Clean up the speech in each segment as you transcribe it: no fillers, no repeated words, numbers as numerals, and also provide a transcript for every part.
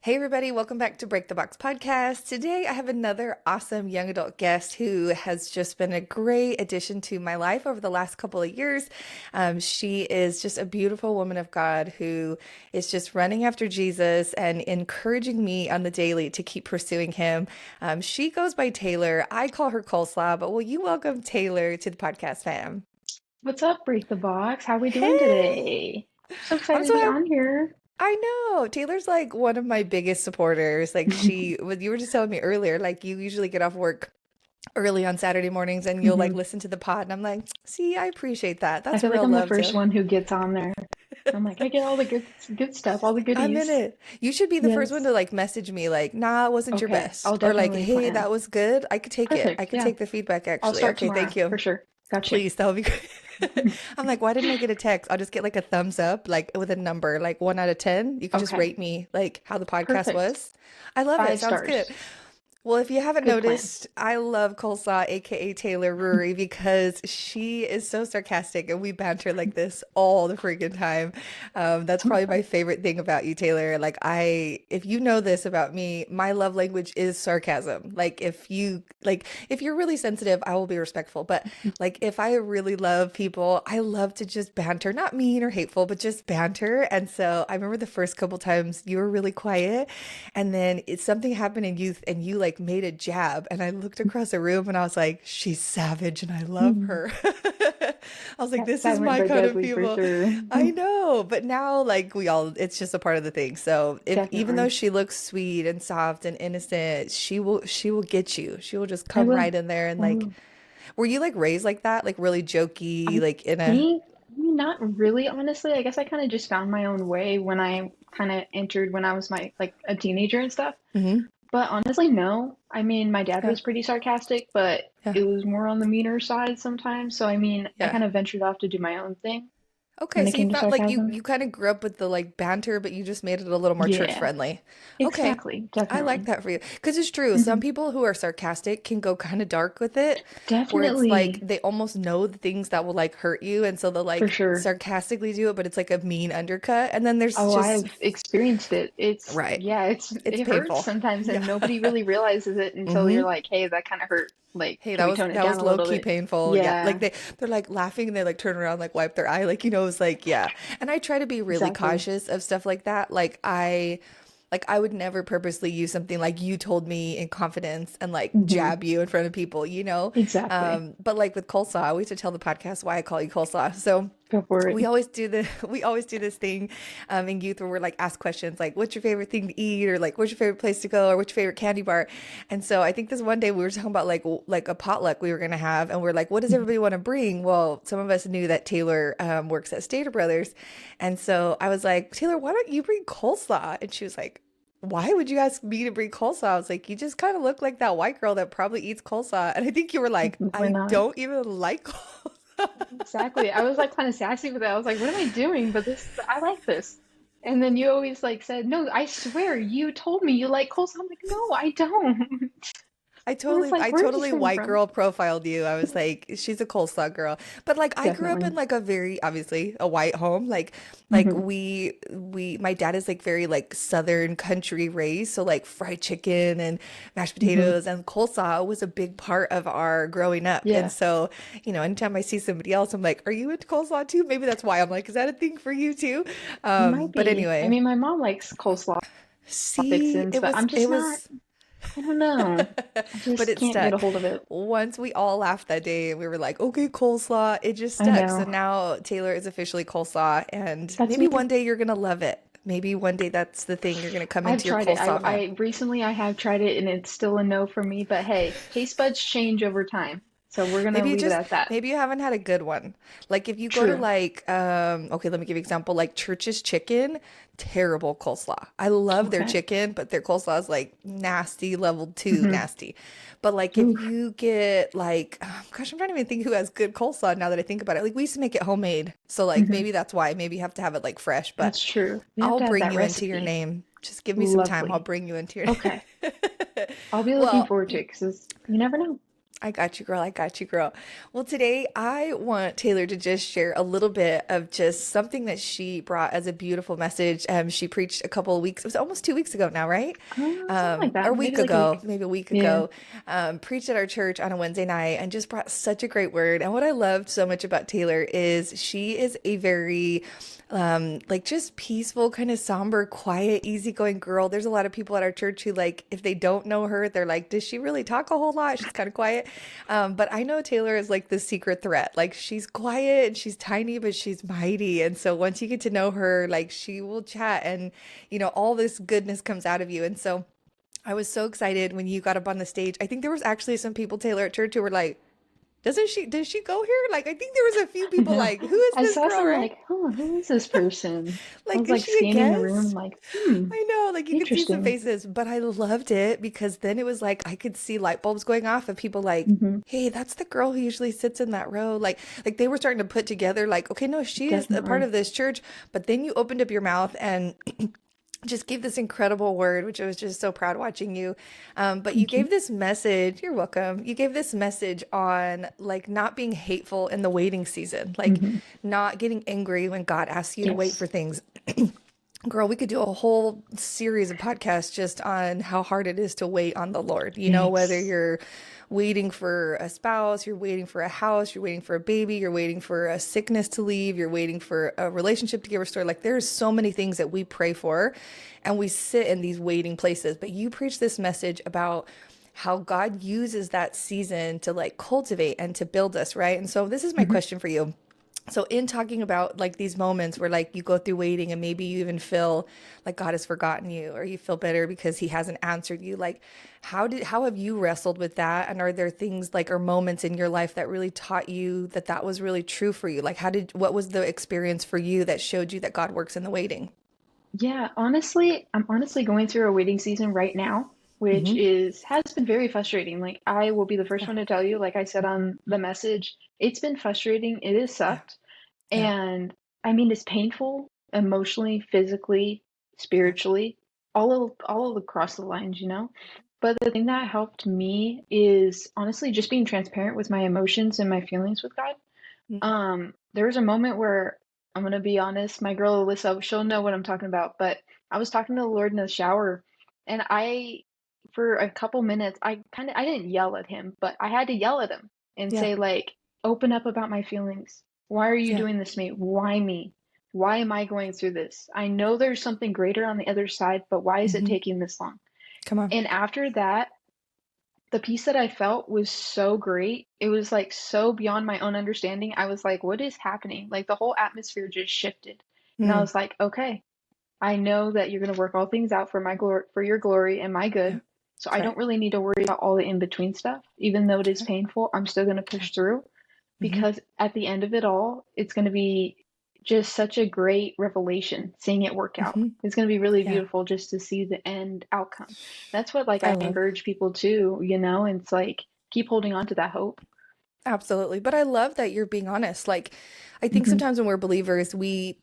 Hey, everybody, welcome back to Break the Box podcast. Today, I have another awesome young adult guest who has just been a great addition to my life over the last couple of years. She is just a beautiful woman of God who is just running after Jesus and encouraging me on the daily to keep pursuing him. She goes by Taylor. I call her Coleslaw, but will you welcome Taylor to the podcast, fam? What's up, Break the Box? How we doing Hey, today? So I'm excited to so be happy. on here. I know. Taylor's like one of my biggest supporters. Like what you were just telling me earlier, like you usually get off work early on Saturday mornings and you'll like hmm listen to the pod. And I'm like, see, I appreciate that. I That's feel like real I'm the love first too. one who gets on there. I'm like, I get all the good stuff, all the I'm in goodies. it. You should be the first one Yes. to like message me like, nah, it wasn't your Okay, I'll best. Or like, definitely hey, plan. that was good. I could take it. I Perfect. could Yeah, take the feedback I'll actually. start Okay, thank tomorrow for you. sure. Got you. Please, that would be great. I'm like, why didn't I get a text? I'll just get like a thumbs up, like with a number, like 1 out of 10. You could just Okay, rate me like how the podcast perfect. was. I love it. Five Sounds good. stars. Well, if you haven't Good plan. noticed, I love Coleslaw, aka Taylor Rury, because she is so sarcastic and we banter like this all the freaking time. That's probably my favorite thing about you, Taylor. If you know this about me, my love language is sarcasm. If you're really sensitive, I will be respectful. But like, if I really love people, I love to just banter, not mean or hateful, but just banter. And so I remember the first couple times you were really quiet. And then something happened in youth and you like made a jab. And I looked across the room and I was like, she's savage and I love her. I was like, That's this is silent my but kind of deadly for people. sure. I know. But now, like, it's just a part of the thing. So even though Definitely. she looks sweet and soft and innocent, she will get you. She will just I come will. right in there and I like, will. were you like raised like that? Like really jokey, I like in a, think not really, honestly. I guess I kind of just found my own way when I kind of entered when I was my like a teenager and stuff. Mhm. But honestly, no. I mean, my dad Okay. was pretty sarcastic, but Yeah. it was more on the meaner side sometimes. So I mean, I Yeah. kind of ventured off to do my own thing Okay, when it so you came to felt like you sarcasm. kind of grew up with the like banter, but you just made it a little more church Yeah, friendly. Okay, exactly. I like Definitely. that for you because it's true. Some hmm people who are sarcastic can go kind of dark with it, where it's like Definitely, they almost know the things that will like hurt you, and so they'll for like sure. sarcastically do it, but it's like a mean undercut. And then there's Oh, just I've experienced it. right, Yeah, it's it hurts painful. sometimes and Yeah. nobody really realizes it until you're hmm like, hey, that kind of hurt. Like, Hey, can that we was tone it that was down a low little key bit? painful. Yeah, like Yeah, they're like laughing and they like turn around, like wipe their eye, like it's like yeah. And I try to be really exactly. cautious of stuff like that. Like I would never purposely use something like you told me in confidence and like hmm jab you in front of people. Exactly. But like with coleslaw, I always to tell the podcast why I call you coleslaw. So Go for it. we always do this thing in youth where we're like ask questions like what's your favorite thing to eat or like what's your favorite place to go or what's your favorite candy bar. And so I think this one day we were talking about like a potluck we were gonna have and we're like what does everybody want to bring. Well, some of us knew that Taylor works at Stater Brothers, and so I was like, Taylor, why don't you bring coleslaw? And she was like, why would you ask me to bring coleslaw? I was like, you just kind of look like that white girl that probably eats coleslaw. And I think you were like, We're I not. don't even like coleslaw. Exactly. I was like kind of sassy with that. I was like, what am I doing? But I like this. And then you always like said, no, I swear you told me you like coleslaw. I'm like, no, I don't. I I was totally, like, I where is this totally coming white from? girl profiled you. I was like, she's a coleslaw girl. But like, I grew up in Definitely. like a very, obviously a white home. Like hmm my dad is like very like Southern country raised. So like fried chicken and mashed hmm potatoes and coleslaw was a big part of our growing up. And Yeah, so, anytime I see somebody else, I'm like, are you into coleslaw too? Maybe that's why I'm like, is that a thing for you too? might But be. I anyway, mean, my mom likes coleslaw see, fixins, but I'm it just not, was. I don't know. I But just it can't get a stuck. hold of it. Once we all laughed that day and we were like, okay, coleslaw, it just I stuck. So know. now Taylor is officially coleslaw, and That's maybe me. one day you're gonna love it. Maybe one day that's the thing. You're gonna come I've into your tried it. coleslaw van. I recently I have tried it and it's still a no for me, but hey, taste buds change over time. So we're gonna Maybe you leave it just at that. maybe you haven't had a good one. Like if you go to True. like okay, let me give you an example. Like Church's Chicken, terrible coleslaw. I love their Okay. chicken, but their coleslaw is like nasty, level two hmm nasty. But like if Oof. you get like gosh, I'm trying to even think who has good coleslaw now that I think about it. Like we used to make it homemade. So like hmm maybe that's why. Maybe you have to have it like fresh, but That's true. We have I'll to have bring that you into your recipe. name. Just give me some time. I'll Lovely. bring you into your Okay. I'll be looking Well, forward to it because you never know. I got you, girl. I got you, girl. Well, today I want Taylor to just share a little bit of just something that she brought as a beautiful message. She preached a couple of weeks, it was almost 2 weeks ago now, right? Something like Or that. a Maybe week like a ago, week. maybe a week Yeah. ago. Preached at our church on a Wednesday night and just brought such a great word. And what I loved so much about Taylor is she is a very like just peaceful, kind of somber, quiet, easygoing girl. There's a lot of people at our church who like, if they don't know her, they're like, does she really talk a whole lot? She's kind of quiet. But I know Taylor is like the secret threat. Like she's quiet and she's tiny, but she's mighty. And so once you get to know her, like she will chat and, all this goodness comes out of you. And so I was so excited when you got up on the stage. I think there was actually some people, Taylor, at church who were like, does she go here? Like, I think there was a few I people know. like, who is I this saw girl, some right? like, huh, who is this person? I Like, was is like she a scanning the room, guest? like, I know, like you could see some interesting. faces, but I loved it because then it was like I could see light bulbs going off of people like, Hmm. hey, that's the girl who usually sits in that row. Like they were starting to put together like, okay, no, she is a part Definitely. of this church. But then you opened up your mouth and just gave this incredible word, which I was just so proud watching you. But you Thank you. gave this message, you're welcome. You gave this message on like not being hateful in the waiting season, like Hmm. not getting angry when God asks you to wait for Yes. things. Girl, we could do a whole series of podcasts just on how hard it is to wait on the Lord. Whether Yes. you're waiting for a spouse, you're waiting for a house, you're waiting for a baby, you're waiting for a sickness to leave, you're waiting for a relationship to get restored. Like there's so many things that we pray for and we sit in these waiting places. But you preach this message about how God uses that season to like cultivate and to build us, right? And so this is my Hmm. question for you. So in talking about like these moments where like you go through waiting and maybe you even feel like God has forgotten you or you feel bitter because he hasn't answered you, like how have you wrestled with that? And are there things like or moments in your life that really taught you that that was really true for you? Like what was the experience for you that showed you that God works in the waiting? Yeah, honestly, I'm honestly going through a waiting season right now, which Mm-hmm. is has been very frustrating. Like I will be the first Yeah. one to tell you, like I said on the message, it's been frustrating. It has Yeah. sucked. Yeah. And I mean, it's painful emotionally, physically, Yeah. spiritually, all across the lines, you know? But the thing that helped me is honestly just being transparent with my emotions and my feelings with God. Mm-hmm. There was a moment where I'm gonna be honest, my girl Alyssa, she'll know what I'm talking about, but I was talking to the Lord in the shower, and for a couple minutes, I didn't yell at him, but I had to yell at him and Yeah. say like, open up about my feelings. Why are you Yeah. doing this to me? Why me? Why am I going through this? I know there's something greater on the other side, but why is it Mm-hmm. taking this long? Come on. And after that, the peace that I felt was so great. It was like so beyond my own understanding. I was like, what is happening? Like the whole atmosphere just shifted. And I Mm. was like, okay, I know that you're going to work all things out for my glory, for your glory and my Yeah. good. So I That's right. don't really need to worry about all the in between stuff. Even though it That's is right. painful, I'm still going to Yeah. push through Mm-hmm. because at the end of it all, it's going to be just such a great revelation seeing it work out. Mm-hmm. It's going to be really Yeah. beautiful just to see the end outcome. That's what like I I love that. encourage people to, and it's like keep holding on to that hope. Absolutely. But I love that you're being honest. Like, I think Hmm. sometimes when we're believers, we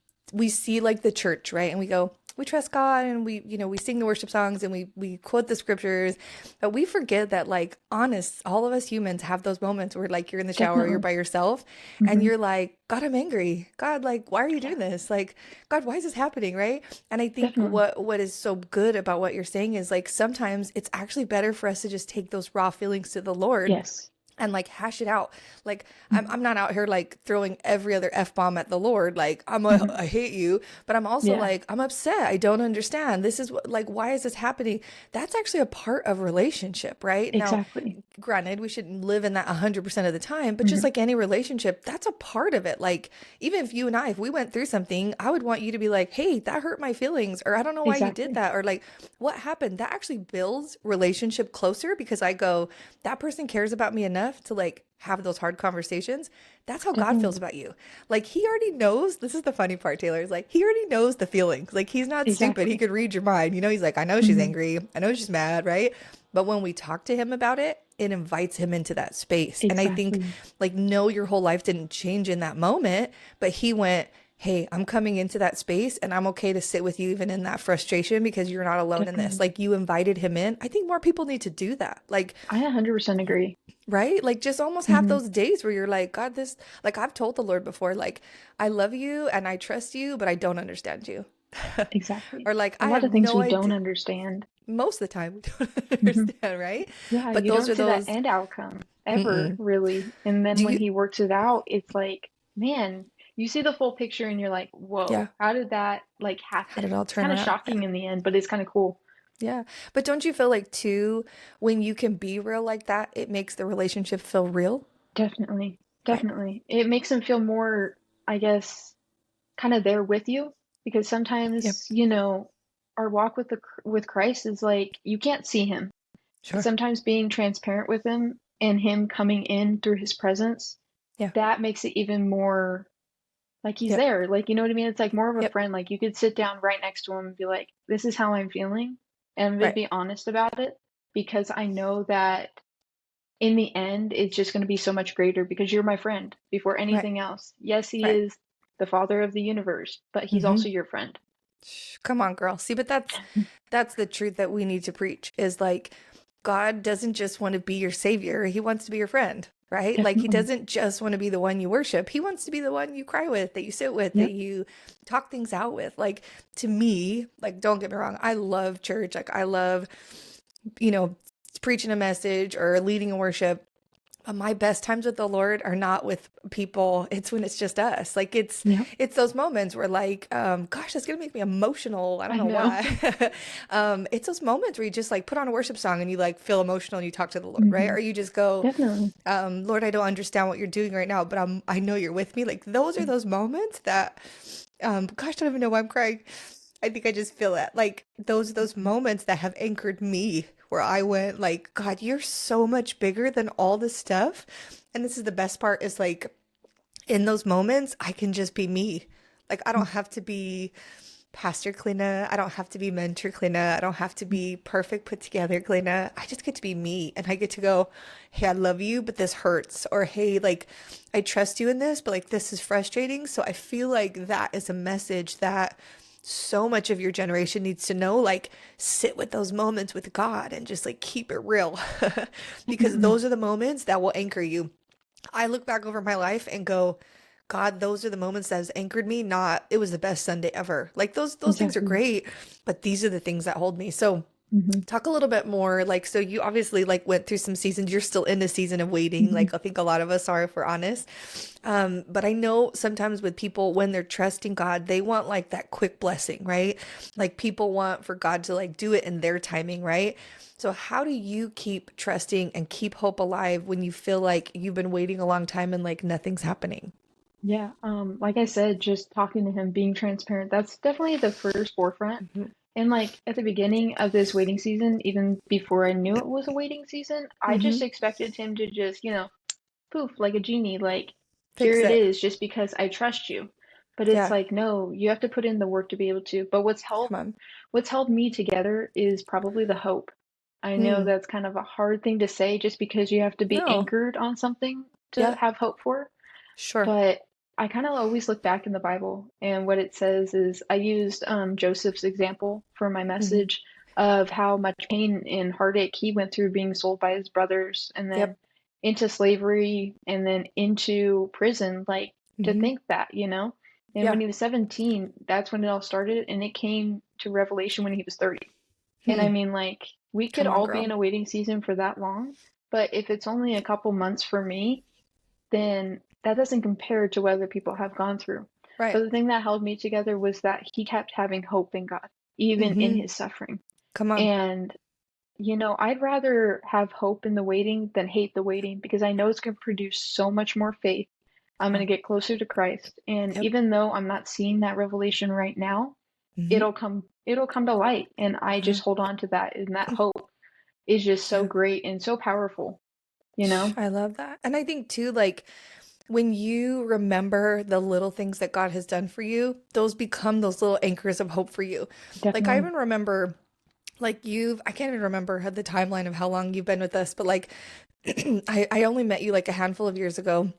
see like the church, right? And we go, we trust God and we sing the worship songs and we quote the scriptures, but we forget that like honest, all of us humans have those moments where like you're in the shower, you're Definitely. by yourself and Hmm. you're like, God, I'm angry. God, like, why are you Yeah, doing this? Like, God, why is this happening, right? And I think definitely. what is so good about what you're saying is like sometimes it's actually better for us to just take those raw feelings to the Lord Yes. and like hash it out. Like Hmm. I'm not out here like throwing every other F bomb at the Lord. Like Hmm. I hate you, but I'm also Yeah, like I'm upset. I don't understand. This is what like why is this happening? That's actually a part of relationship, right? Now, exactly. granted, we shouldn't live in that 100% of the time, but just Hmm. like any relationship, that's a part of it. Like even if you and I if we went through something, I would want you to be like, "Hey, that hurt my feelings," or "I don't know why you did Exactly. that," or like what happened. That actually builds relationship closer because I go, that person cares about me enough to like have those hard conversations. That's how God feels Definitely. about you. Like he already knows. This is the funny part, Taylor, is like he already knows the feelings. Like he's not stupid. He Exactly. could read your mind. He's like, I know she's Hmm. angry. I know she's mad, right? But when we talk to him about it, it invites him into that space. And I think Exactly. like no, your whole life didn't change in that moment, but he went, hey, I'm coming into that space and I'm okay to sit with you even in that frustration because you're not alone in this. Definitely. Like you invited him in. I think more people need to do that. Like, I 100% agree. right? Like just almost have Hmm. those days where you're like, God, this, like I've told the Lord before, like, I love you and I trust you, but I don't understand you. Exactly. Or like, A I lot have of things no we don't idea. understand. Most of the time, we don't Hmm. understand, right? Yeah, But you those don't are see that those, end outcome ever, mm-mm. really. And then Do when you, he works it out, it's like, man, you see the full picture and you're like, yeah, whoa, how did that like how did happen? it all It's turn kind of around? shocking in the end, but it's kind of cool. Yeah. But don't you feel like too, when you can be real like that, it makes the relationship feel real? Definitely. Right. Definitely. It makes him feel more, I guess, kind of there with you because Yep. sometimes, our walk with Christ is like you can't see him. But Sure. sometimes being transparent with him and him coming in through his presence, Yeah. that makes it even more like he's Yep. there. Like, you know what I mean? It's like more of a Yep. friend. Like you could sit down right next to him and be like, "This is how I'm feeling." And I'm going to Right. be honest about it because I know that in the end, it's just going to be so much greater because you're my friend before Right. anything else. Yes, he Right. is the father of the universe, but he's Mm-hmm. also your friend. Come on, girl. See, but that's the truth that we need to preach is like God doesn't just want to be your savior. He wants to be your friend, right? Like he Definitely. doesn't just want to be the one you worship. He wants to be the one you cry with, that you sit with, that Yep. you talk things out with. Like to me, like don't get me wrong, I love church. Like I love, you know, preaching a message or leading a worship. But my best times with the Lord are not with people. It's when it's just us. Like Yep. it's those moments where like, gosh, that's gonna make me emotional. I don't I know know. why. It's those moments where you just like put on a worship song and you like feel emotional and you talk to the Lord, right? Hmm. Or you just go, Definitely. Lord, I don't understand what you're doing right now, but I know you're with me. Like those are those moments that, gosh, I don't even know why I'm crying. I think I just feel it. Like those Mhm. moments that have anchored me where I went like, God, you're so much bigger than all this stuff. And this is the best part is like in those moments, I can just be me. Like I don't have to be Pastor Clina. I don't have to be mentor Clina. I don't have to be perfect put together Clina. I just get to be me and I get to go, hey, I love you, but this hurts. Or hey, like I trust you in this, but like this is frustrating. So I feel like that is a message that so much of your generation needs to know. Like sit with those moments with God and just like keep it real. Because Definitely. those are the moments that will anchor you. I look back over my life and go, God, those are the moments that has anchored me, not it was the best Sunday ever. Like those things are Exactly. great, but these are the things that hold me. So Hmm. talk a little bit more like so you obviously like went through some seasons. You're still in a season of waiting. Hmm. Like I think a lot of us are if we're honest. But I know sometimes with people when they're trusting God, they want like that quick blessing, right? Like people want for God to like do it in their timing, right? So how do you keep trusting and keep hope alive when you feel like you've been waiting a long time and like nothing's happening? Yeah. Like I said, just talking to him, being transparent, that's definitely the first forefront. Hmm. And like at the beginning of this waiting season, even before I knew it was a waiting season, I Hmm. just expected him to just, poof, like a genie, like, here Fix it it. is, just because I trust you. But it's Yeah. like, no, you have to put in the work to be able to. But Come on. what's held me together is probably the hope. I know Hmm. that's kind of a hard thing to say just because you have to be No. anchored on something to Yeah. have hope for. Sure. But I kind of always look back in the Bible, and what it says is I used Joseph's example for my Hmm. message of how much pain and heartache he went through being sold by his brothers and then Yep. into slavery and then into prison. Like to Hmm. think that, And when Yeah. he was 17, that's when it all started, and it came to revelation when he was 30. And I Hmm. mean, like, we could Come on, all be in girl. a waiting season for that long, but if it's only a couple months for me, then that doesn't compare to what other people have gone through. Right. But the thing that held me together was that he kept having hope in God, even in Hmm. his suffering. Come on. And, I'd rather have hope in the waiting than hate the waiting because I know it's going to produce so much more faith. I'm Come going to on. get closer to Christ. And Yep. even though I'm not seeing that revelation right now, Hmm. it'll come to light. And I Yeah. just hold on to that. And that hope is just so Yeah. great and so powerful, you know? I love that. And I think too, like when you remember the little things that God has done for you, those become those little anchors of hope for you. Like I Definitely. even remember like I can't even remember the timeline of how long you've been with us, but like I only met you like a handful of years ago.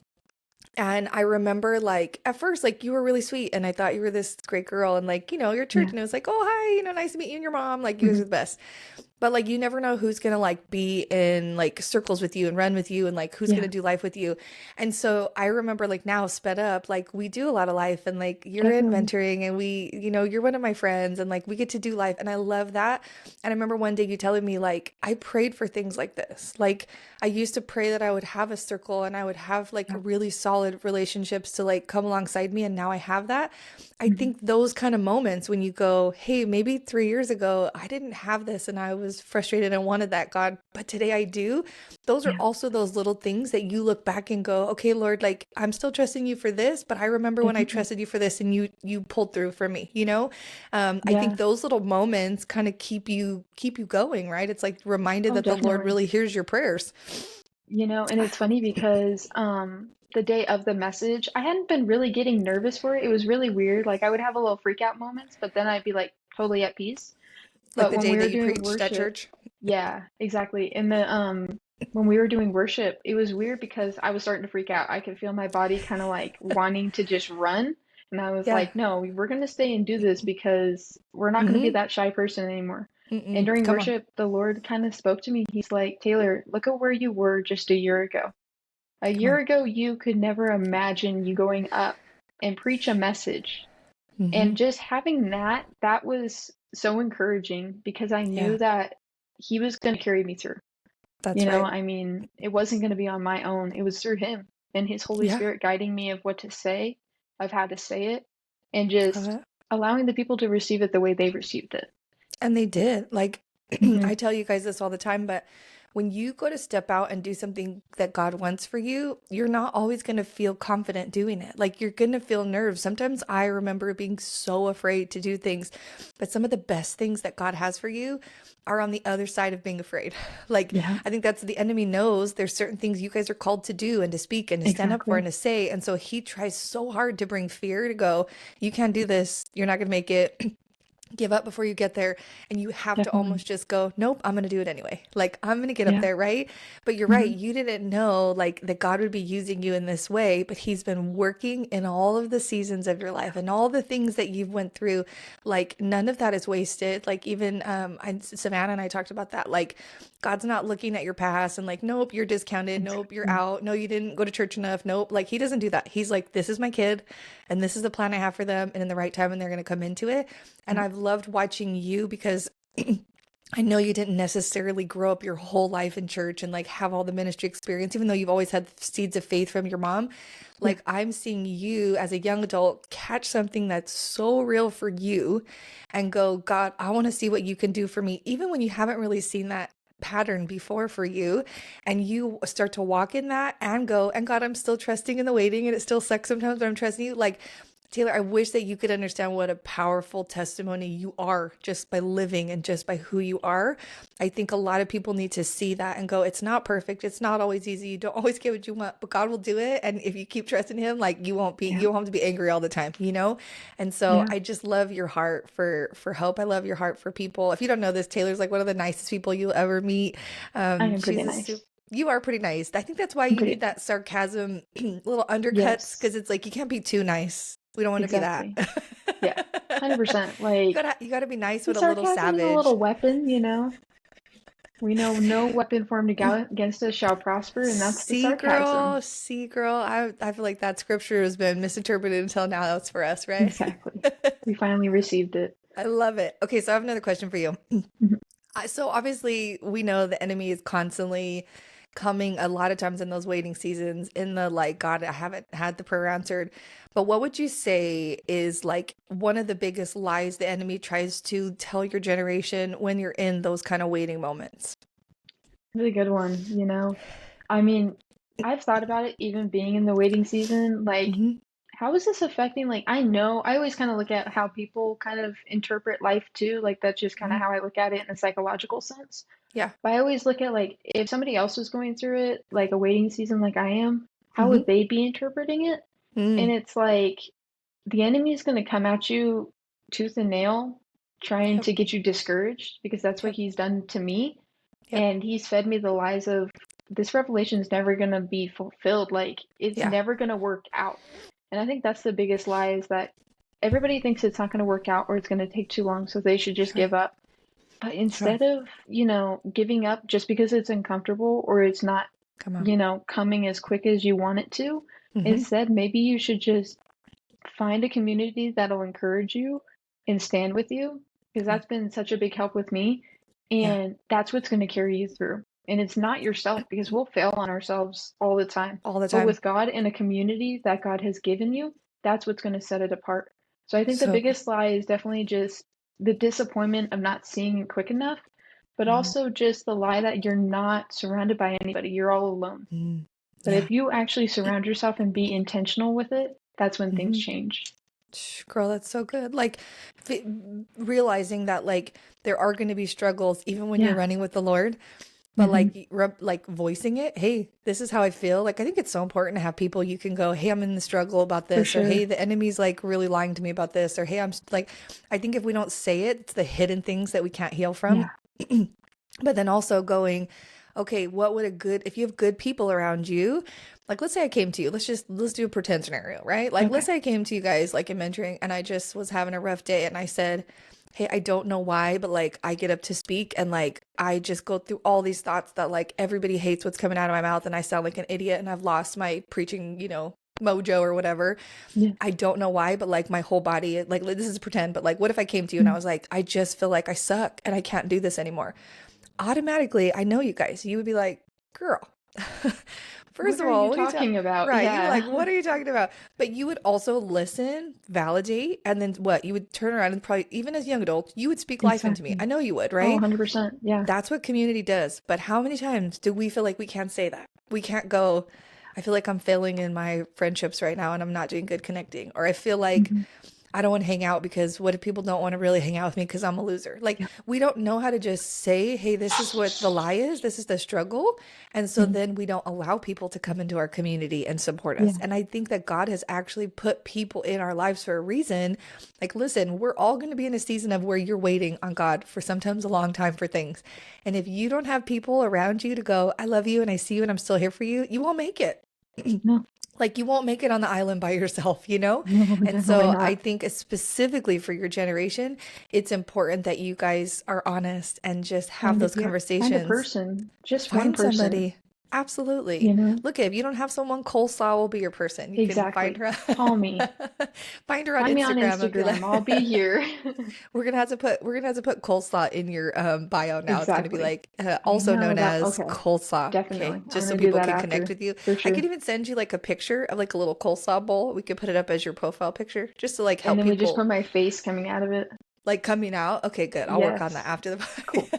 And I remember like at first, like you were really sweet and I thought you were this great girl and like, your church Yeah. and it was like, oh, hi, nice to meet you and your mom. Like you guys are Hmm. the best. But like you never know who's gonna like be in like circles with you and run with you and like who's gonna Yeah, do life with you. And so I remember like now sped up, like we do a lot of life and like you're in definitely. mentoring and you're one of my friends and like we get to do life and I love that. And I remember one day you telling me like I prayed for things like this. Like I used to pray that I would have a circle and I would have like Yeah. really solid relationships to like come alongside me and now I have that. I Hmm. think those kind of moments when you go, hey, maybe 3 years ago, I didn't have this and I was frustrated and wanted that, God, but today I do. Those are Yeah, also those little things that you look back and go, okay, Lord, like I'm still trusting you for this, but I remember when I definitely. trusted you for this and you pulled through for me, you know? I think Yeah. those little moments kind of keep you going, right? It's like reminded Oh, that the Lord definitely. really hears your prayers. And it's funny because the day of the message, I hadn't been really getting nervous for it. It was really weird. Like I would have a little freak out moments, but then I'd be like totally at peace. Like But the when day we that were you doing preached at worship, church. yeah, exactly. And the when we were doing worship, it was weird because I was starting to freak out. I could feel my body kind of like wanting to just run. And I was Yeah. like, no, we're going to stay and do this because we're not going to be Mm-hmm. that shy person anymore. And Mm-mm. during Come on. worship, the Lord kind of spoke to me. He's like, Taylor, look at where you were just a year ago. A Come year on. ago, you could never imagine you going up and preach a message. Mm-hmm. And just having that was so encouraging because I Yeah. knew that He was going to carry me through. That's right. I mean, it wasn't going to be on my own. It was through Him and His Holy Yeah. Spirit guiding me of what to say, of how to say it, and Love just it. allowing the people to receive it the way they received it. And they did. Like, Hmm. I tell you guys this all the time, but when you go to step out and do something that God wants for you, you're not always going to feel confident doing it. Like, you're going to feel nerves. Sometimes I remember being so afraid to do things, but some of the best things that God has for you are on the other side of being afraid. Like, Yeah, I think that's the enemy knows there's certain things you guys are called to do and to speak and to stand up for and exactly. to say. And so he tries so hard to bring fear to go, you can't do this. You're not going to make it. Give up before you get there and you have to Definitely. almost just go, nope, I'm going to do it anyway. Like I'm going to get up Yeah. there, right? But you're right, Hmm. you didn't know like that God would be using you in this way, but he's been working in all of the seasons of your life and all the things that you've went through. Like none of that is wasted. Like even Savannah and I talked about that. Like God's not looking at your past and like, nope, you're discounted. Nope, you're Exactly. out. No, you didn't go to church enough. Nope. Like he doesn't do that. He's like, this is my kid and this is the plan I have for them. And in the right time, and they're going to come into it. And Yeah. I've loved watching you because I know you didn't necessarily grow up your whole life in church and like have all the ministry experience, even though you've always had seeds of faith from your mom. Yeah. Like I'm seeing you as a young adult catch something that's so real for you and go, God, I want to see what you can do for me, even when you haven't really seen that pattern before for you. And you start to walk in that and go, and God, I'm still trusting in the waiting and it still sucks sometimes, but I'm trusting you. Like, Taylor, I wish that you could understand what a powerful testimony you are just by living and just by who you are. I think a lot of people need to see that and go, it's not perfect. It's not always easy. You don't always get what you want, but God will do it. And if you keep trusting him, like Yeah. you won't have to be angry all the time, you know? And so Yeah. I just love your heart for hope. I love your heart for people. If you don't know this, Taylor's like one of the nicest people you'll ever meet. I am She's pretty a super nice. You are pretty nice. I think that's why I'm you pretty need nice. that sarcasm, little undercuts, Yes. because it's like you can't be too nice. We don't want to be that. Exactly. Yeah. 100%. Like You gotta be nice and with a little sarcasm is a savage. little weapon. We know no weapon formed against us shall prosper, and that's the sarcasm. See, girl. I feel like that scripture has been misinterpreted until now. That's for us, right? Exactly. We finally received it. I love it. Okay, so I have another question for you. Mhm. So obviously we know the enemy is constantly coming a lot of times in those waiting seasons in the like, God, I haven't had the prayer answered. But what would you say is like one of the biggest lies the enemy tries to tell your generation when you're in those kind of waiting moments? It's a good one. I mean, I've thought about it even being in the waiting season. Like, Hmm. how is this affecting? Like, I know I always kind of look at how people kind of interpret life too. Like, that's just kind of Hmm. how I look at it in a psychological sense. Yeah. But I always look at like if somebody else was going through it, like a waiting season like I am, how Hmm. would they be interpreting it? And Mm. it's like the enemy is going to come at you tooth and nail, trying Yep. to get you discouraged because that's what Yep. he's done to me. Yep. And he's fed me the lies of this revelation is never going to be fulfilled. Like, it's Yeah. never going to work out. And I think that's the biggest lie, is that everybody thinks it's not going to work out or it's going to take too long, so they should just Sure. give up. But Sure. instead of, giving up just because it's uncomfortable or it's not, Come on. coming as quick as you want it to, Mm-hmm. instead, maybe you should just find a community that'll encourage you and stand with you, because Come on. that's been such a big help with me. Yeah. And that's what's going to carry you through. And it's not yourself, because we'll fail on ourselves all the time. All the But time. with God and a community that God has given you, that's what's going to set it apart. So I think the So good. biggest lie is definitely just the disappointment of not seeing it quick enough, but Mm-hmm. also just the lie that you're not surrounded by anybody. You're all alone. Mm. But Yeah. if you actually surround yourself and be intentional with it, that's when things Mm-hmm. change. Girl, that's so good. Like f realizing that like there are going to be struggles even when you're Yeah. running with the Lord, but Hmm. like like voicing it. Hey, this is how I feel. Like I think it's so important to have people you can go, hey, I'm in the struggle about For this, or hey, sure. the enemy's like really lying to me about this, or hey, like, I think if we don't say it, it's the hidden things that we can't heal from. Yeah. But then also going, okay, what would a good, if you have good people around you, like let's say I came to you, let's do a pretend scenario, right? Like let's Okay. say I came to you guys like in mentoring and I just was having a rough day and I said, hey, I don't know why, but like I get up to speak and like I just go through all these thoughts that like everybody hates what's coming out of my mouth and I sound like an idiot and I've lost my preaching, mojo or whatever. Yeah. I don't know why, but like my whole body, like this is pretend, but like what if I came to you and I was like, I just feel like I suck and I can't do this anymore. Automatically, I know you guys, you would be like, girl, first What of are you all, what are you talking? talking about? Right. You'd be like, Yeah. what are you talking about? But you would also listen, validate, and then what? You would turn around and probably, even as young adults, you would speak life into me. I Exactly. know you would, Oh, right? 100%. Yeah. That's what community does. But how many times do we feel like we can't say that? We can't go, I feel like I'm failing in my friendships right now and I'm not doing good connecting. Or I feel like Hmm. I don't want to hang out because what if people don't want to really hang out with me because I'm a loser? Like, Yeah. we don't know how to just say, hey, this is what the lie is, this is the struggle. And so Mhm. then we don't allow people to come into our community and support us. Yeah. And I think that God has actually put people in our lives for a reason. Like, listen, we're all going to be in a season of where you're waiting on God for sometimes a long time for things. And if you don't have people around you to go, I love you and I see you and I'm still here for you, you won't make it. No, Like you won't make it on the island by yourself, you know? no, And definitely so I not. think specifically for your generation, it's important that you guys are honest and just have those Find a conversations. person, just one Find person, somebody. Absolutely. you know? Look, if you don't have someone, Coleslaw will be your person. You can find Exactly. her. Call me. Find her on Find me on Instagram and be Instagram. like, I'll be here. we're gonna have to put coleslaw in your bio now. It's gonna be Exactly. like I also know known that. as Okay. coleslaw. Definitely. Okay, I'm just so gonna do people that can connect after, with you. for I could sure. even send you like a picture of like a little coleslaw bowl. We could put it up as your profile picture just to like And help then we just put people my face coming out of it. like coming out. Okay, good. I'll work on that Yes. after the Cool.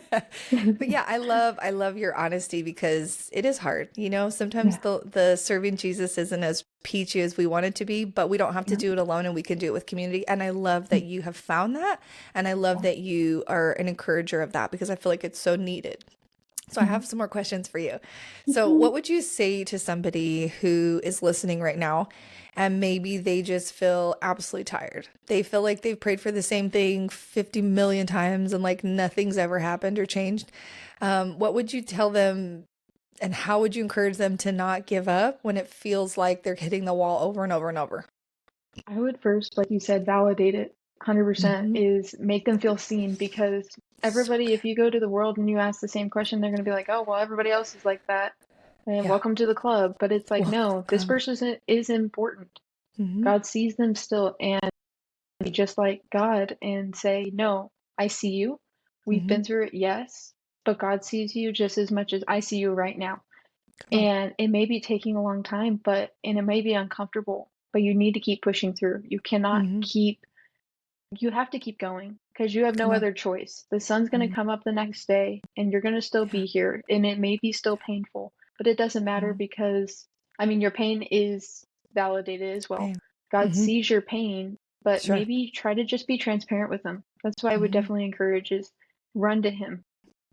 But yeah, I love your honesty because it is hard. Sometimes Yeah. the serving Jesus isn't as peachy as we want it to be, but we don't have to Yeah. do it alone and we can do it with community. And I love that Mm. you have found that. And I love Yeah. that you are an encourager of that because I feel like it's so needed. So I Mhm. have some more questions for you. So Mhm. what would you say to somebody who is listening right now and maybe they just feel absolutely tired? They feel like they've prayed for the same thing 50 million times and like nothing's ever happened or changed. What would you tell them and how would you encourage them to not give up when it feels like they're hitting the wall over and over and over? I would first, like you said, validate it 100%, Hmm. is make them feel seen, because So everybody, good. if you go to the world and you ask the same question, they're going to be like, oh, well, everybody else is like that. And Yeah. welcome to the club. But it's like, no, this Welcome. person is important. Hmm. God sees them still, and be just like God and say, no, I see you. We've Hmm. been through it, yes, but God sees you just as much as I see you right now. Come on. And it may be taking a long time, and it may be uncomfortable, but you need to keep pushing through. Hmm. You have to keep going, because you have no Come on. other choice. The sun's going to Mhm. come up the next day and you're going to still Yeah. be here, and it may be still painful, but it doesn't matter, Mhm. because, I mean, your pain is validated as well. Pain. God Hmm. sees your pain, but Sure. maybe try to just be transparent with him. That's what I would Hmm. definitely encourage, is run to him,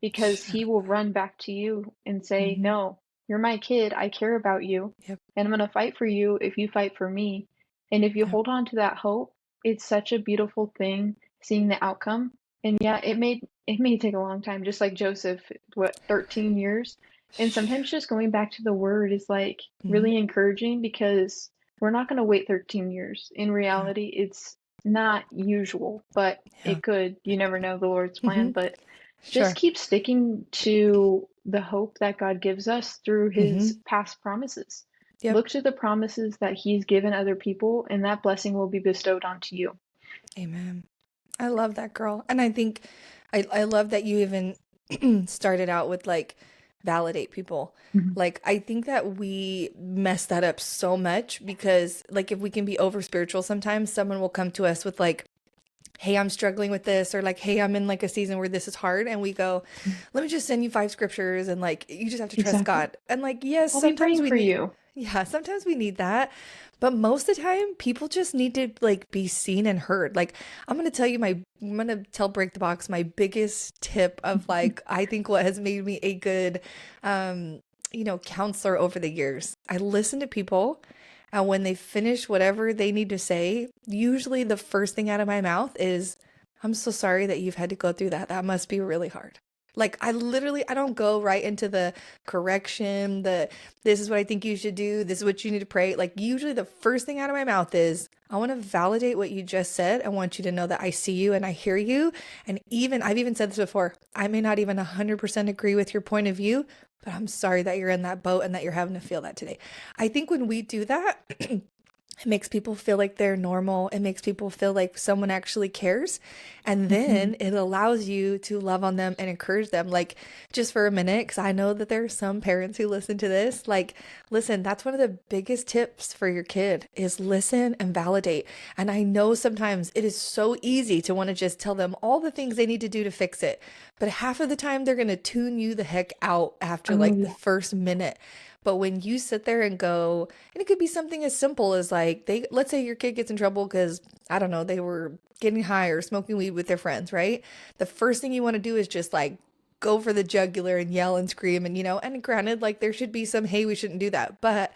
because Sure. he will run back to you and say, Hmm. no, you're my kid. I care about you, Yep. and I'm going to fight for you if you fight for me. And if you Yep. hold on to that hope, it's such a beautiful thing seeing the outcome. And yeah, it may take a long time, just like Joseph, what, 13 years? And sometimes just going back to the word is like Mhm. really encouraging because we're not going to wait 13 years. In Yeah. reality, it's not usual, but Yeah. it could. You never know the Lord's plan, Hmm. but just Sure. keep sticking to the hope that God gives us through his Hmm. past promises. Yep. Look to the promises that he's given other people, and that blessing will be bestowed onto you. Amen. I love that, girl. And I think I love that you even started out with like validate people. Mhm. Like I think that we mess that up so much because like if we can be over spiritual sometimes someone will come to us with like, hey, I'm struggling with this, or like, hey, I'm in like a season where this is hard, and we go, let me just send you 5 scriptures and like you just have to trust Exactly. God. And like yes, I'll be sometimes praying we for need, you. yeah, sometimes we need that, but most of the time people just need to like be seen and heard. Like I'm gonna tell break the box my biggest tip of like I think what has made me a good um counselor over the years. I listen to people, and when they finish whatever they need to say, usually the first thing out of my mouth is, I'm so sorry that you've had to go through that. That must be really hard. Like I don't go right into the correction, the this is what I think you should do, this is what you need to pray. Like usually the first thing out of my mouth is, I want to validate what you just said. I want you to know that I see you and I hear you. And even I've even said this before, I may not even 100% agree with your point of view, but I'm sorry that you're in that boat and that you're having to feel that today. I think when we do that, it makes people feel like they're normal. It makes people feel like someone actually cares. And Mhm. then it allows you to love on them and encourage them. Like, just for a minute, because I know that there are some parents who listen to this. Like, listen, that's one of the biggest tips for your kid is listen and validate. And I know sometimes it is so easy to want to just tell them all the things they need to do to fix it. But half of the time, they're going to tune you the heck out after Oh like the yeah. first minute. But when you sit there and go, and it could be something as simple as like let's say your kid gets in trouble because I don't know, they were getting high or smoking weed with their friends, right? The first thing you want to do is just like go for the jugular and yell and scream and and granted like there should be some, hey, we shouldn't do that, but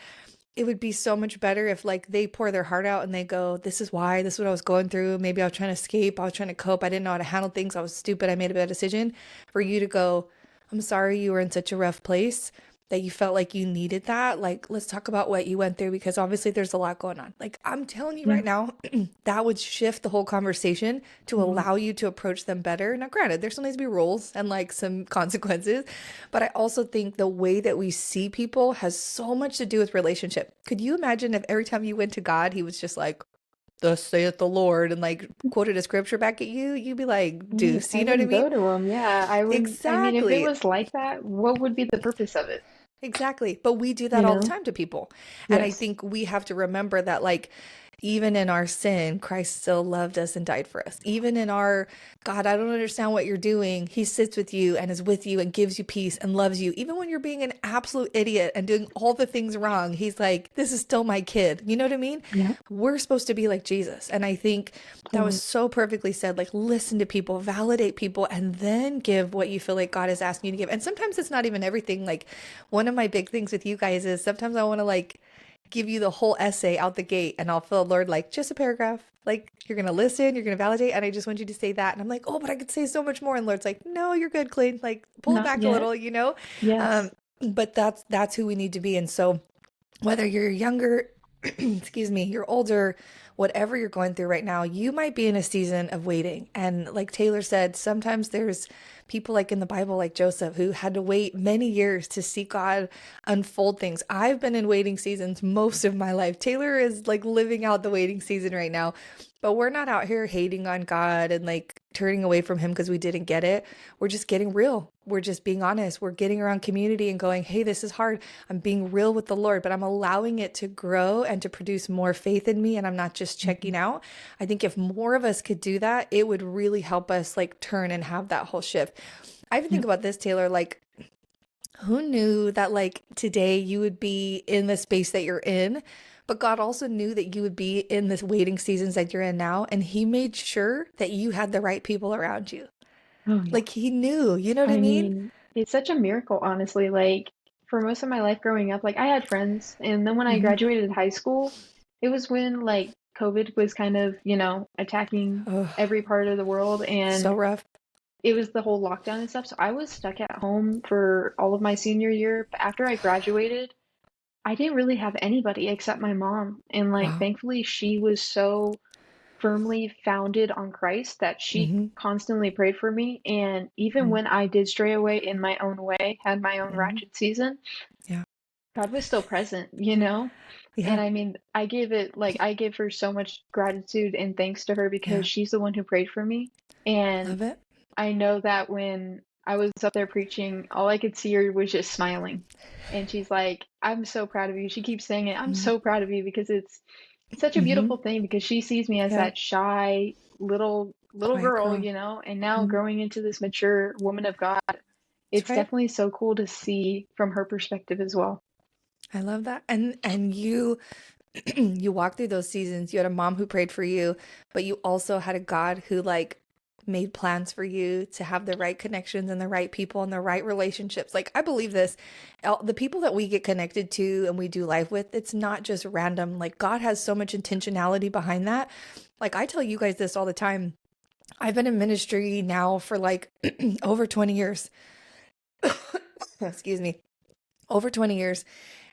it would be so much better if like they pour their heart out and they go, this is why, this is what I was going through, maybe I was trying to escape, I was trying to cope, I didn't know how to handle things, I was stupid, I made a bad decision. For you to go, I'm sorry you were in such a rough place, that you felt like you needed that. Like, let's talk about what you went through because obviously there's a lot going on. Like, I'm telling you Yeah. right now, that would shift the whole conversation to Mhm. allow you to approach them better. Now, granted, there still needs to be rules and like some consequences, but I also think the way that we see people has so much to do with relationship. Could you imagine if every time you went to God, he was just like, thus saith the Lord, and like quoted a scripture back at you? You'd be like, I mean, deuce, I you know what I wouldn't mean? go to him. Yeah, I wouldn't. I mean, if it Exactly. was like that, what would be the purpose of it? Exactly. But we do that You all the know? time to people. And I Yes. think we have to remember that, like, even in our sin, Christ still loved us and died for us. Even in our, God, I don't understand what you're doing, he sits with you and is with you and gives you peace and loves you. Even when you're being an absolute idiot and doing all the things wrong, he's like, this is still my kid. You know what I mean? Yeah. We're supposed to be like Jesus. And I think that was Totally. so perfectly said. Like, listen to people, validate people, and then give what you feel like God is asking you to give. And sometimes it's not even everything. Like, one of my big things with you guys is sometimes I want to like give you the whole essay out the gate, and I'll feel Lord like just a paragraph. Like, you're gonna listen, you're gonna validate, and I just want you to say that. And I'm like, oh, but I could say so much more. And Lord's like, no, you're good, Clean. Like, pull it Not back a yet. little. Yes. Um, but that's who we need to be. And so whether you're younger, excuse me, you're older, whatever you're going through right now, you might be in a season of waiting. And like Taylor said, sometimes there's people like in the Bible, like Joseph, who had to wait many years to see God unfold things. I've been in waiting seasons most of my life. Taylor is like living out the waiting season right now. But we're not out here hating on God and like turning away from him because we didn't get it. We're just getting real. We're just being honest. We're getting around community and going, hey, this is hard. I'm being real with the Lord, but I'm allowing it to grow and to produce more faith in me. And I'm not just checking Mhm. out. I think if more of us could do that, it would really help us like turn and have that whole shift. I even think Yep. about this, Taylor, like, who knew that like today you would be in the space that you're in, but God also knew that you would be in this waiting seasons that you're in now, and he made sure that you had the right people around you. Oh yeah. Like he knew, you know what I I mean? mean, it's such a miracle, honestly. Like for most of my life growing up, like I had friends, and then when I Hmm. graduated high school, it was when like COVID was kind of, attacking Oh, every part of the world, so and rough. it was the whole lockdown and stuff. So I was stuck at home for all of my senior year. But after I graduated, I didn't really have anybody except my mom. And like, Wow. thankfully, she was so firmly founded on Christ that she Mm-hmm. constantly prayed for me. And even when I did stray away in my own way, had my own Mm-hmm. ratchet season, Yeah. God was still present, you know? And Yeah. I mean, I gave her so much gratitude and thanks to her because Yeah. she's the one who prayed for me. And Love it. I know that when I was up there preaching, all I could see her was just smiling. And she's like, I'm so proud of you. She keeps saying it. I'm so proud of you because it's such a Mm-hmm. beautiful thing because she sees me as Yeah. that shy little Quiet girl, girl. and now Mhm. growing into this mature woman of God, That's it's right. definitely so cool to see from her perspective as well. I love that. And you you walked through those seasons. You had a mom who prayed for you, but you also had a God who like made plans for you to have the right connections and the right people and the right relationships. Like I believe this. The people that we get connected to and we do life with, it's not just random. Like God has so much intentionality behind that. Like I tell you guys this all the time. I've been in ministry now for like over 20 years. Excuse me. Over 20 years.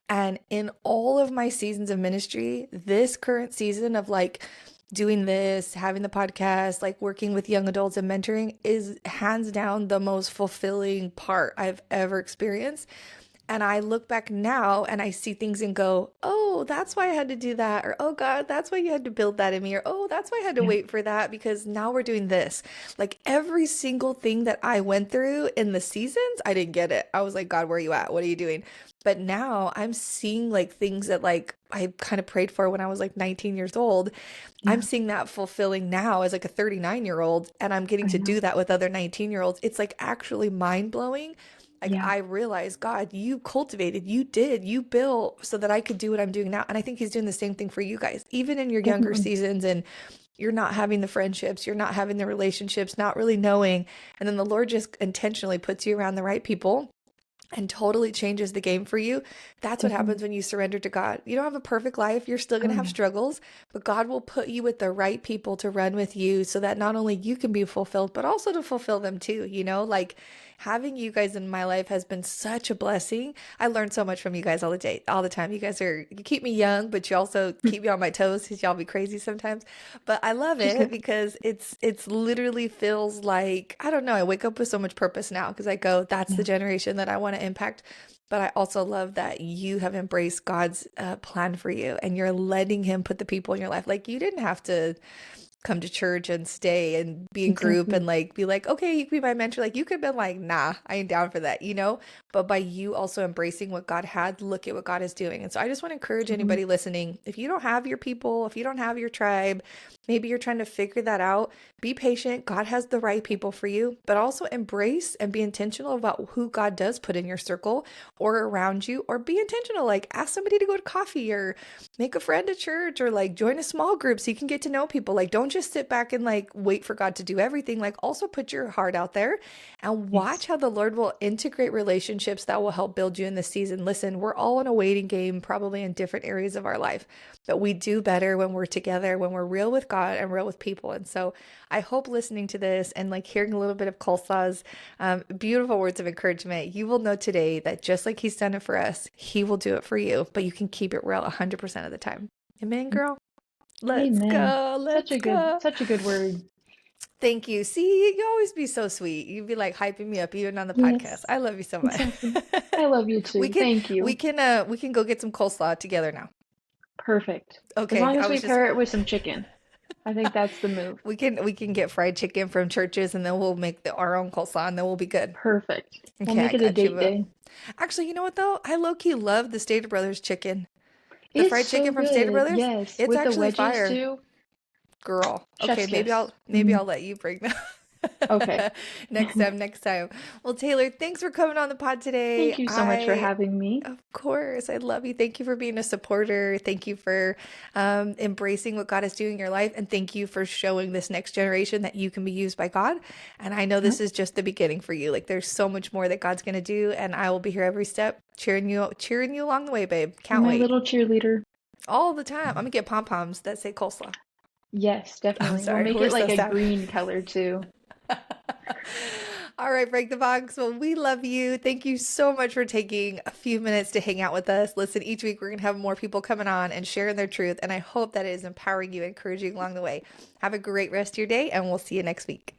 And in all of my seasons of ministry, this current season of like doing this, having the podcast, like working with young adults and mentoring is hands down the most fulfilling part I've ever experienced. And I look back now and I see things and go, oh, that's why I had to do that. Or, oh, God, that's why you had to build that in me. Or, oh, that's why I had to Yeah. wait for that because now we're doing this. Like every single thing that I went through in the seasons, I didn't get it. I was like, God, where are you at? What are you doing? But now I'm seeing like things that like I kind of prayed for when I was like 19 years old. I'm Yeah. seeing that fulfilling now as like a 39-year-old, and I'm getting I to know. do that with other 19-year-olds. It's like actually mind blowing. Like Yeah. I realized, God, you cultivated, you did, you built so that I could do what I'm doing now. And I think he's doing the same thing for you guys, even in your younger Definitely. seasons and you're not having the friendships, you're not having the relationships, not really knowing. And then the Lord just intentionally puts you around the right people and totally changes the game for you. That's what Definitely. happens when you surrender to God. You don't have a perfect life. You're still going Oh to have yeah. struggles, but God will put you with the right people to run with you so that not only you can be fulfilled, but also to fulfill them too. You know, like having you guys in my life has been such a blessing. I learned so much from you guys all the time. You keep me young, but you also keep me on my toes because y'all be crazy sometimes. But I love Just it kidding. because it's literally feels like, I don't know, I wake up with so much purpose now because I go, that's the Yeah. generation that I want to impact. But I also love that you have embraced God's plan for you and you're letting him put the people in your life. Like you didn't have to come to church and stay and be in group and Exactly. like be like, okay, you can be my mentor. Like you could have been like, nah, I ain't down for that, you know? But by you also embracing what God had, look at what God is doing. And so I just want to encourage Totally. anybody listening, if you don't have your people, if you don't have your tribe, maybe you're trying to figure that out, be patient. God has the right people for you, but also embrace and be intentional about who God does put in your circle or around you, or be intentional. Like ask somebody to go to coffee or make a friend at church or like join a small group so you can get to know people. Like don't just sit back and like wait for God to do everything. Like also put your heart out there and Yes. watch how the Lord will integrate relationships that will help build you in this season. Listen, we're all in a waiting game, probably in different areas of our life, but we do better when we're together, when we're real with God and real with people. And so I hope listening to this and like hearing a little bit of Kolsa's beautiful words of encouragement, you will know today that just like he's done it for us, he will do it for you, but you can keep it real 100% of the time. Amen, girl. Let's Amen. go. Let's go. Such a good word. Thank you. See, you always be so sweet. You'd be like hyping me up even on the podcast. Yes. I love you so much. Exactly. I love you We too. can Thank you. we can go get some coleslaw together now. Perfect. As Okay. long I as we was just pair it with some chicken. I think that's the move. we can get fried chicken from churches and then we'll make our own coleslaw and then we'll be good. Perfect. We'll Okay, I make it a got you. date But day. actually, you know what though? I low key love the Stater Brothers chicken. The It's fried so chicken from Stater good. Brothers? Yes. It's With the actually wedges fire. too. Girl. Okay, Chef's kiss. maybe I'll let you bring them. Okay. Next time. Well, Taylor, thanks for coming on the pod today. Thank you so much for I having me. Of course, I love you. Thank you for being a supporter. Thank you for embracing what God is doing in your life, and thank you for showing this next generation that you can be used by God. And I know Yep. this is just the beginning for you. Like there's so much more that God's gonna do, and I will be here every step, cheering you along the way, babe. You're Can't my wait. little cheerleader. All the time. I'm gonna get pom poms that say coleslaw. Yes, I'm definitely. We'll sorry, make we're it so like a sad. green color too. All right, Break the Box. Well, we love you. Thank you so much for taking a few minutes to hang out with us. Listen, each week we're going to have more people coming on and sharing their truth. And I hope that it is empowering you, encouraging you along the way. Have a great rest of your day, and we'll see you next week.